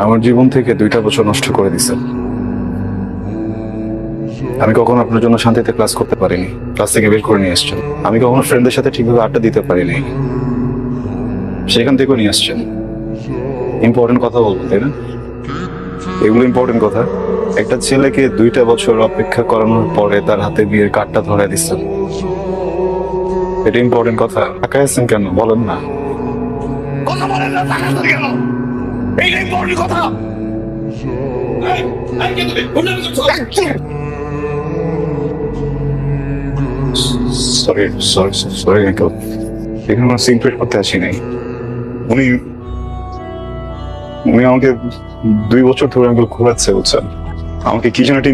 আমার জীবন থেকে 2টা বছর নষ্ট করে দিছে। আমি কখনো আপনার জন্য শান্তিতে ক্লাস করতে পারিনি, ক্লাস থেকে বের করে নিয়ে আসছেন। আমি কখনো ফ্রেন্ডদের সাথে ঠিকভাবে আড্ডা দিতে পারিনি, সেখান থেকেও নিয়ে আসছেন। ইম্পর্টেন্ট কথা বলবো, তাই না? এগুলো ইম্পর্টেন্ট কথা। একটা ছেলেকে 2টা বছর অপেক্ষা করানোর পরে তার হাতে বিয়ের কার্ডটা ধরে দিচ্ছেন, এটা ইম্পর্টেন্ট কথা। তাকায় আছেন কেন বলেন না? কথা বলেন না, টাকা ধরে গেল। এইটা ইম্পর্টেন্ট কথা। সরি সরি সরি আঙ্কেল, এখানে কোনো সিক্রেট করতে আসি নাই। উনি উনি আমাকে 2 বছর ধরে আঙ্কেল ঘোরাচ্ছে, বুঝছেন? আমাকে কি যেন একটা